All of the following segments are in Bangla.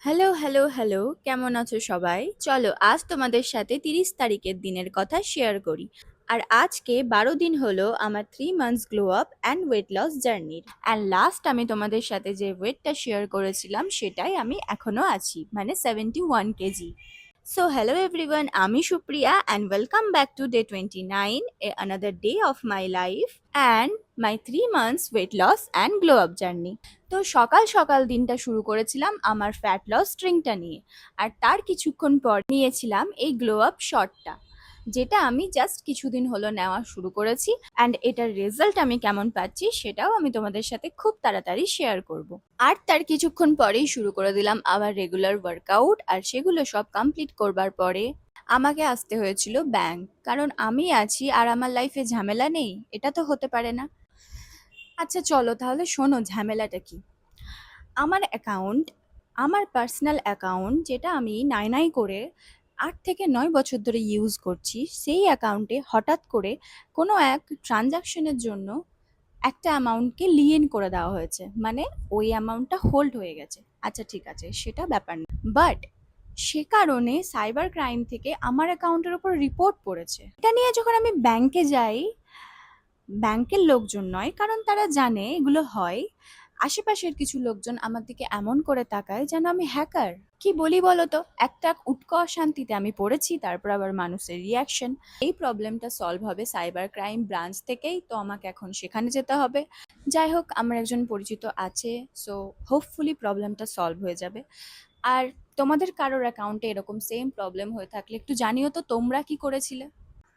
Hello, hello, hello. কেমন আছো সবাই? চলো আজ তোমাদের সাথে ৩০ তারিখের দিনের কথা শেয়ার করি। আর আজকে ১২ দিন হলো আমার 3 months glow up and weight loss জার্নির। অ্যান্ড লাস্ট আমি তোমাদের সাথে যে ওয়েটটা শেয়ার করেছিলাম সেটাই আমি এখনো আছি, মানে 71 কেজি। So hello everyone, আমি Supriya and welcome back to day 29, another day of my life and my 3 months weight loss and glow up journey. তো সকাল সকাল দিনটা শুরু করেছিলাম আমার ফ্যাট লস ড্রিঙ্কটা নিয়ে, আর তার কিছুক্ষণ পর নিয়েছিলাম এই গ্লো আপ শটটা, যেটা আমি জাস্ট কিছুদিন হলো নেওয়া শুরু করেছি। অ্যান্ড এটার রেজাল্ট আমি কেমন পাচ্ছি সেটাও আমি তোমাদের সাথে খুব তাড়াতাড়ি শেয়ার করব। আর তার কিছুক্ষণ পরেই শুরু করে দিলাম আবার রেগুলার ওয়ার্কআউট, আর সেগুলো সব কমপ্লিট করবার পরে আমাকে আসতে হয়েছিল ব্যাংক, কারণ আমি আছি আর আমার লাইফে ঝামেলা নেই, এটা তো হতে পারে না। আচ্ছা চলো তাহলে শোনো ঝামেলাটা কি। আমার অ্যাকাউন্ট, আমার পার্সোনাল অ্যাকাউন্ট, যেটা আমি নাই নাই করে ৮ থেকে ৯ বছর ধরে ইউজ করছি, সেই অ্যাকাউন্টে হঠাৎ করে কোনো এক ট্রানজাকশনের জন্য একটা অ্যামাউন্টকে লিয়েন করে দেওয়া হয়েছে, মানে ওই অ্যামাউন্টটা হোল্ড হয়ে গেছে। আচ্ছা ঠিক আছে, সেটা ব্যাপার না, বাট সে কারণে সাইবার ক্রাইম থেকে আমার অ্যাকাউন্টের ওপর রিপোর্ট পড়েছে। এটা নিয়ে যখন আমি ব্যাংকে যাই, ব্যাংকের লোকজন নয়, কারণ তারা জানে এগুলো হয়, আশেপাশের কিছু লোকজন আমার দিকে এমন করে তাকায় যেন আমি হ্যাকার। কি বলি বলো তো, একটা উৎকট অশান্তিতে আমি পড়েছি, তারপর আবার মানুষের রিয়াকশন। এই প্রবলেমটা সলভ হবে সাইবার ক্রাইম ব্রাঞ্চ থেকেই, তো আমাকে এখন সেখানে যেতে হবে। যাই হোক, আমার একজন পরিচিত আছে, সো হোপফুলি প্রবলেমটা সলভ হয়ে যাবে। আর তোমাদের কারোর অ্যাকাউন্টে এরকম সেম প্রবলেম হয়ে থাকলে একটু জানিও তো তোমরা কি করেছিলে।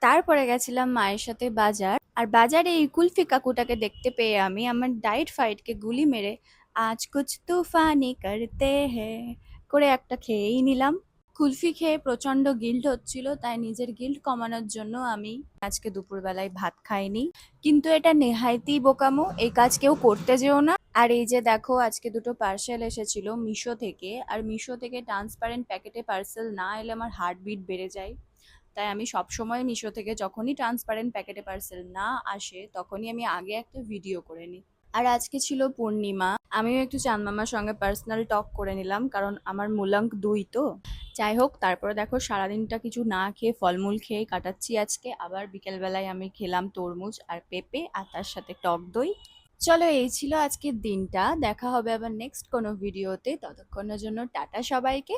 তারপরে গেছিলাম মায়ের সাথে বাজার, আর বাজারে এই কুলফি কাকুটাকে দেখতে পেয়ে আমি আমার ডায়েট ফাইটকে গুলি মেরে আজ কুছ তুফানি করতে হে করে একটা খেয়েই নিলাম। কুলফি খেয়ে প্রচন্ড গিল্ট হচ্ছিল, তাই নিজের গিল্ট কমানোর জন্য আমি আজকে দুপুরবেলায় ভাত খাইনি। কিন্তু এটা নেহাইতেই বোকামো, এই কাজ কেউ করতে যেও না। আর এই যে দেখো, আজকে দুটো পার্সেল এসেছিল মিশো থেকে, আর মিশো থেকে ট্রান্সপারেন্ট প্যাকেটে পার্সেল না এলে আমার হার্টবিট বেড়ে যায়। তাই আমি সবসময় মিশো থেকে যখনই ট্রান্সপারেন্ট প্যাকেটে পার্সেল না আসে তখনই আমি আগে একটা ভিডিও করে নিই। আর আজকে ছিল পূর্ণিমা, আমিও একটু চাঁদ মামার সঙ্গে পার্সোনাল টক করে নিলাম, কারণ আমার মূলাঙ্ক ২ তো। যাই হোক, তারপরে দেখো সারাদিনটা কিছু না খেয়ে ফলমূল খেয়ে কাটাচ্ছি আজকে। আবার বিকেলবেলায় আমি খেলাম তরমুজ আর পেঁপে, আর তার সাথে টক দই। চলো এই ছিল আজকের দিনটা, দেখা হবে আবার নেক্সট কোনো ভিডিওতে, ততক্ষণের জন্য টাটা সবাইকে।